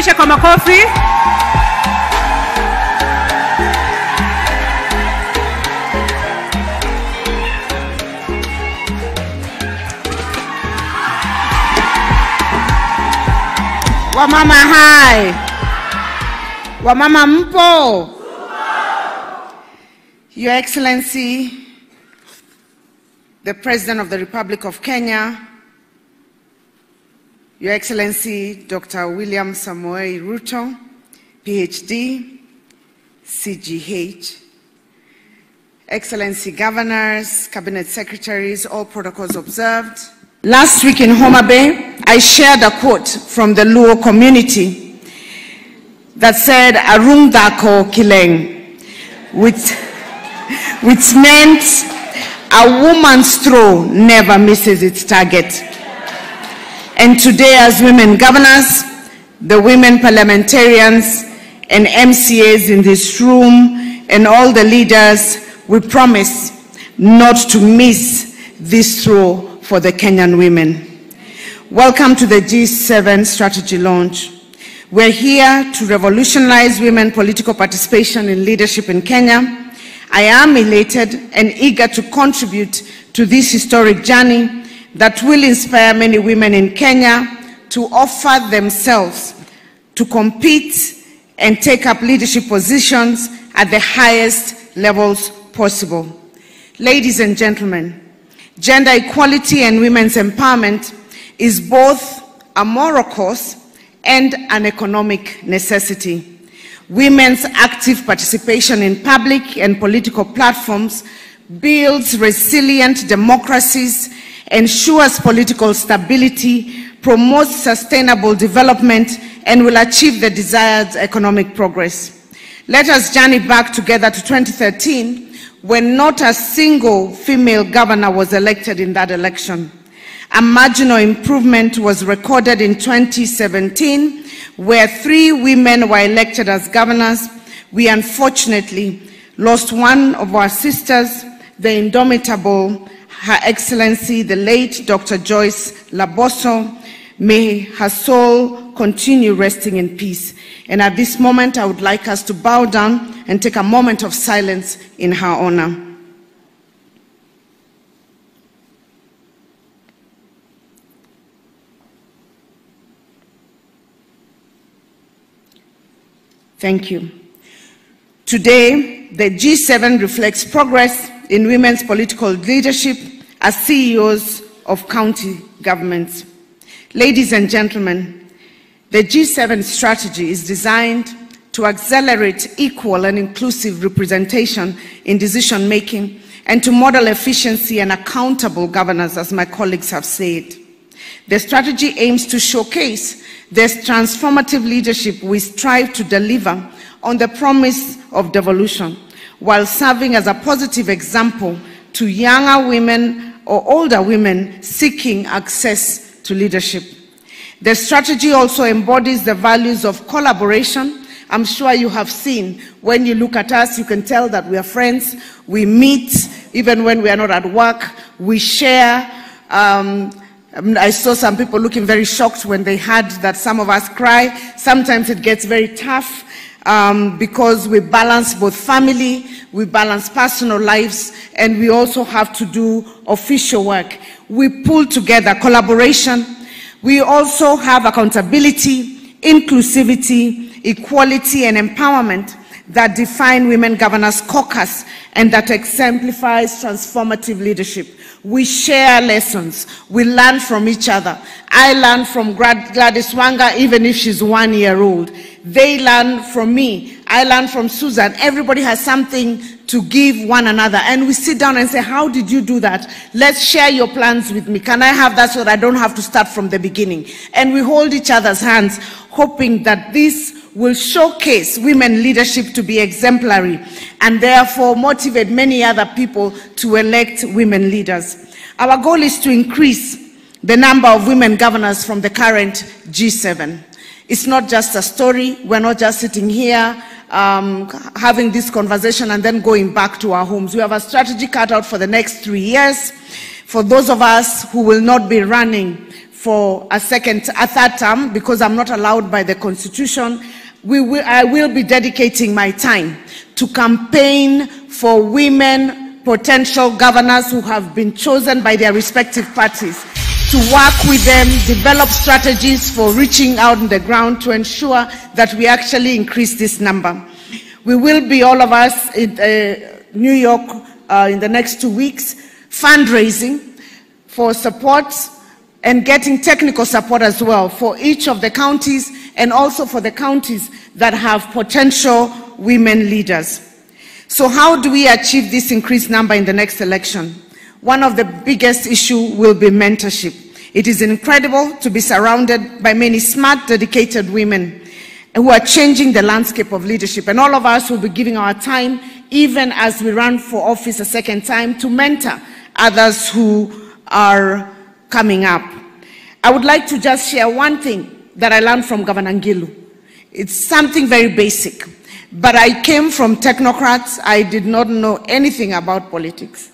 Tuwakaribishe kwa makofi. Wamama hai. Wamama mpo. Your Excellency, the President of the Republic of Kenya, Your Excellency, Dr. William Samoei Ruto, PhD, CGH, Excellency Governors, Cabinet Secretaries, all protocols observed. Last week in Homa Bay, I shared a quote from the Luo community that said, "Arung dako kileng," which meant a woman's throw never misses its target. And today, as women governors, the women parliamentarians and MCAs in this room and all the leaders, we promise not to miss this throw for the Kenyan women. Welcome to the G7 strategy launch. We're here to revolutionize women political participation in leadership in Kenya. I am elated and eager to contribute to this historic journey that will inspire many women in Kenya to offer themselves to compete and take up leadership positions at the highest levels possible. Ladies and gentlemen, gender equality and women's empowerment is both a moral cause and an economic necessity. Women's active participation in public and political platforms builds resilient democracies, ensures political stability, promotes sustainable development, and will achieve the desired economic progress. Let us journey back together to 2013, when not a single female governor was elected in that election. A marginal improvement was recorded in 2017, where 3 women were elected as governors. We unfortunately lost one of our sisters, the indomitable Her Excellency, the late Dr. Joyce Laboso. May her soul continue resting in peace. And at this moment, I would like us to bow down and take a moment of silence in her honor. Thank you. Today, the G7 reflects progress in women's political leadership as CEOs of county governments. Ladies and gentlemen, the G7 strategy is designed to accelerate equal and inclusive representation in decision-making and to model efficiency and accountable governance, as my colleagues have said. The strategy aims to showcase this transformative leadership we strive to deliver on the promise of devolution, while serving as a positive example to younger women or older women seeking access to leadership. The strategy also embodies the values of collaboration. I'm sure you have seen, when you look at us, you can tell that we are friends. We meet, even when we are not at work. We share. I saw some people looking very shocked when they heard that some of us cry. Sometimes it gets very tough because we balance both family, we balance personal lives, and we also have to do official work. We pull together collaboration. We also have accountability, inclusivity, equality, and empowerment that define Women Governors Caucus and that exemplifies transformative leadership. We share lessons. We learn from each other. I learn from Gladys Wanga, even if she's 1 year old. They learn from me. I learn from Susan. Everybody has something to give one another. And we sit down and say, how did you do that? Let's share your plans with me. Can I have that so that I don't have to start from the beginning? And we hold each other's hands, hoping that this will showcase women leadership to be exemplary and therefore motivate many other people to elect women leaders. Our goal is to increase the number of women governors from the current G7. It's not just a story. We're not just sitting here having this conversation and then going back to our homes. We have a strategy cut out for the next 3 years. For those of us who will not be running for a third term, because I'm not allowed by the Constitution, I will be dedicating my time to campaign for women potential governors who have been chosen by their respective parties, to work with them, develop strategies for reaching out on the ground to ensure that we actually increase this number. We will be, all of us, in New York in the next 2 weeks, fundraising for support and getting technical support as well for each of the counties, and also for the counties that have potential women leaders. So how do we achieve this increased number in the next election? One of the biggest issues will be mentorship. It is incredible to be surrounded by many smart, dedicated women who are changing the landscape of leadership. And all of us will be giving our time, even as we run for office a second time, to mentor others who are coming up. I would like to just share one thing that I learned from Governor Ngilu. It's something very basic, but I came from technocrats. I did not know anything about politics.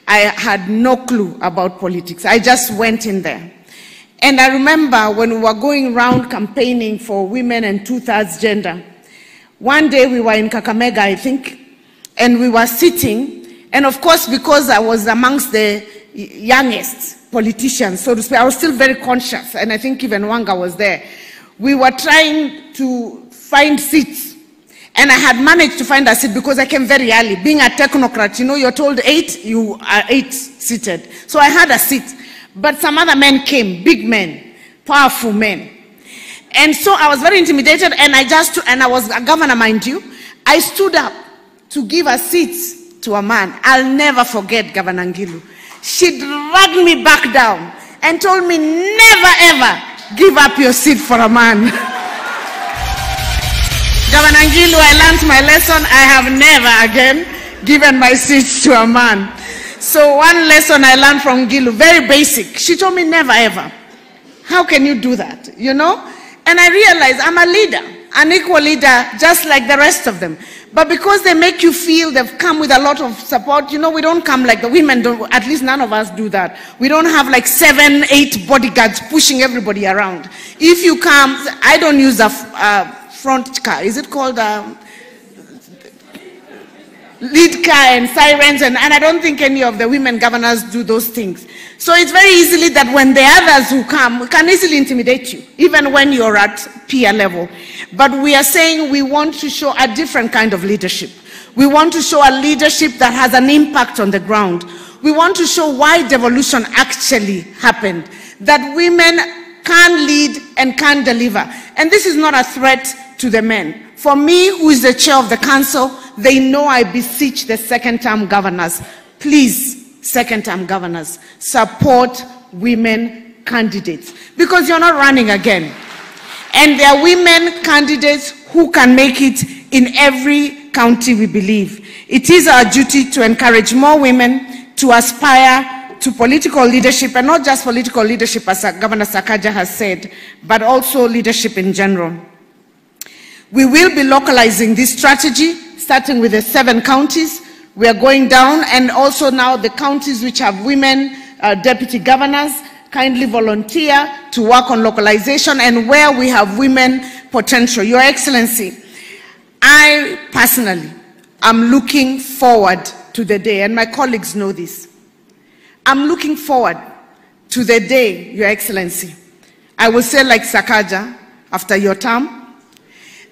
I had no clue about politics. I just went in there. And I remember when we were going around campaigning for women and 2/3 gender, one day we were in Kakamega, I think, and we were sitting, and of course, because I was amongst the youngest politicians, so to speak, I was still very conscious, and I think even Wanga was there. We were trying to find seats, and I had managed to find a seat because I came very early. Being a technocrat, you know, you're told 8, you are 8 seated. So I had a seat, but some other men came, big men, powerful men. And so I was very intimidated, and I was a governor, mind you. I stood up to give a seat to a man. I'll never forget Governor Ngilu. She dragged me back down and told me, never ever give up your seat for a man. Governor Ngilu, I learned my lesson. I have never again given my seats to a man. So one lesson I learned from Ngilu, very basic. She told me, never ever. How can you do that, you know? And I realized I'm a leader, an equal leader, just like the rest of them. But because they make you feel they've come with a lot of support, you know, we don't come like the women don't, at least none of us do that. We don't have like 7, 8 bodyguards pushing everybody around. If you come, I don't use a front car. Is it called lead car and sirens? And I don't think any of the women governors do those things. So it's very easily that when the others who come can easily intimidate you, even when you're at peer level. But we are saying we want to show a different kind of leadership. We want to show a leadership that has an impact on the ground. We want to show why devolution actually happened, that women can lead and can deliver. And this is not a threat to the men. For me, who is the chair of the council, they know I beseech the second-term governors, please, second-term governors, support women candidates, because you're not running again. And there are women candidates who can make it in every county, we believe. It is our duty to encourage more women to aspire to political leadership, and not just political leadership, as Governor Sakaja has said, but also leadership in general. We will be localizing this strategy, starting with the 7 counties. We are going down, and also now the counties which have women deputy governors kindly volunteer to work on localization, and where we have women potential. Your Excellency, I personally am looking forward to the day, and my colleagues know this. I'm looking forward to the day, Your Excellency, I will say like Sakaja after your term,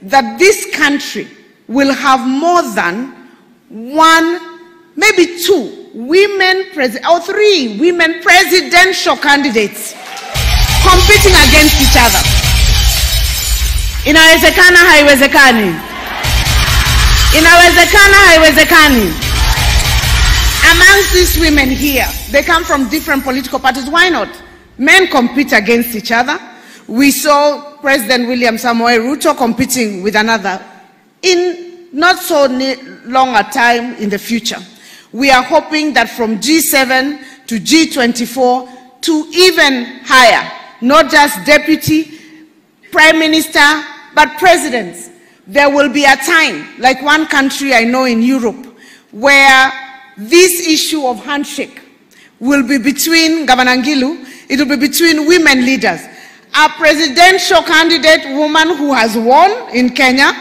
that this country will have more than 1, maybe 2 women or 3 women presidential candidates competing against each other. Inawezekana haiwezekani? Inawezekana haiwezekani? Amongst these women here, they come from different political parties. Why not? Men compete against each other. We saw President William Samoei Ruto competing with another in not so long a time in the future. We are hoping that from G7 to G24 to even higher, not just deputy, prime minister, but presidents, there will be a time, like one country I know in Europe, where this issue of handshake will be between Governor Ngilu it will be between women leaders. A presidential candidate woman who has won in Kenya,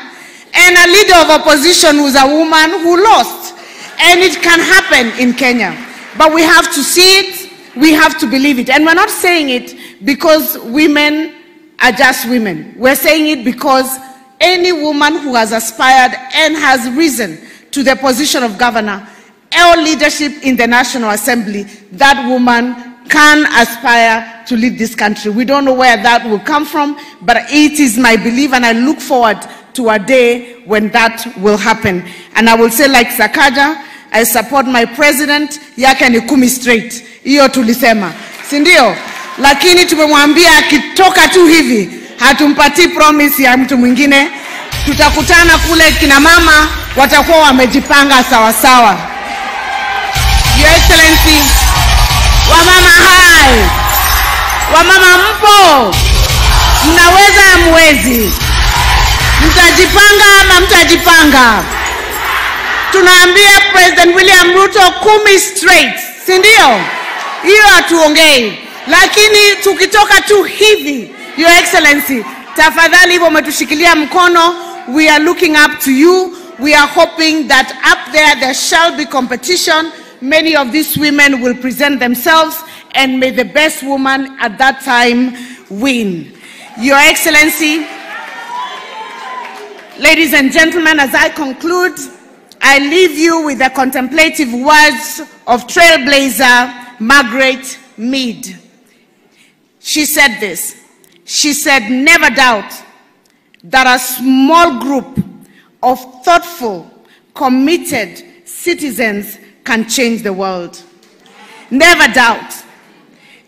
and a leader of opposition who's a woman who lost. And it can happen in Kenya. But we have to see it, we have to believe it. And we're not saying it because women are just women. We're saying it because any woman who has aspired and has risen to the position of governor or leadership in the National Assembly, that woman can aspire to lead this country. We don't know where that will come from, but it is my belief, and I look forward to a day when that will happen. And I will say, like Sakaja, I support my president, yake ni 10 straight. Hiyo tulisema, si ndio? Lakini tumemwambia akitoka tu hivi, hatumpati promise ya mtu mwingine. Tutakutana kule, kina mama watakuwa wamejipanga sawa sawa. Your Excellency, wamama hai, wamama mpo, mnaweza hamwezi, mtajipanga ama mtajipanga? Tunaambia President William Ruto 10 straight, si ndio? Hiyo hatuongei, lakini tukitoka tu hivi, Your Excellency, tafadhali hivyo umetushikilia mkono. We are looking up to you. We are hoping that up there shall be competition. Many of these women will present themselves, and may the best woman at that time win. Your Excellency, ladies and gentlemen, as I conclude, I leave you with the contemplative words of trailblazer Margaret Mead. She said this. She said, "Never doubt that a small group of thoughtful, committed citizens can change the world. Never doubt.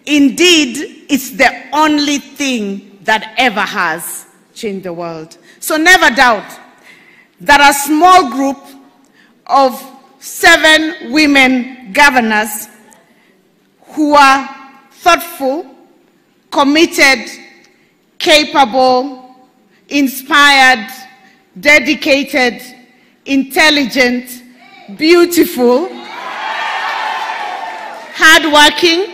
Indeed, it's the only thing that ever has changed the world." So never doubt that a small group of 7 women governors who are thoughtful, committed, capable, inspired, dedicated, intelligent, beautiful, hardworking,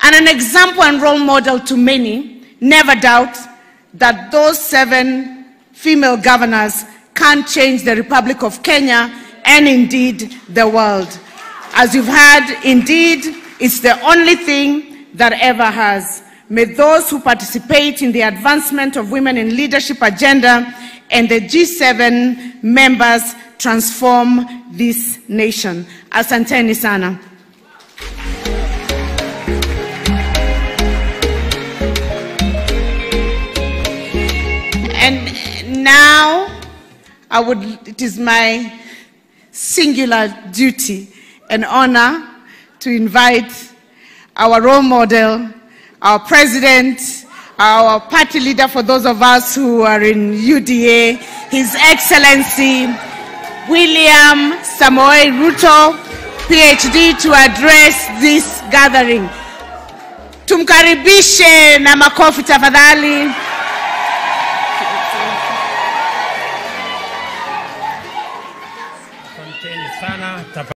and an example and role model to many, never doubt that those 7 female governors can change the Republic of Kenya and indeed the world. As you've heard, indeed, it's the only thing that ever has. May those who participate in the advancement of women in leadership agenda and the G7 members transform this nation. Asanteni sana. And now, it is my singular duty and honor to invite our role model, our president, our party leader for those of us who are in UDA, His Excellency William Samoei Ruto, PhD, to address this gathering. Tumkaribishe na makofi tafadhali.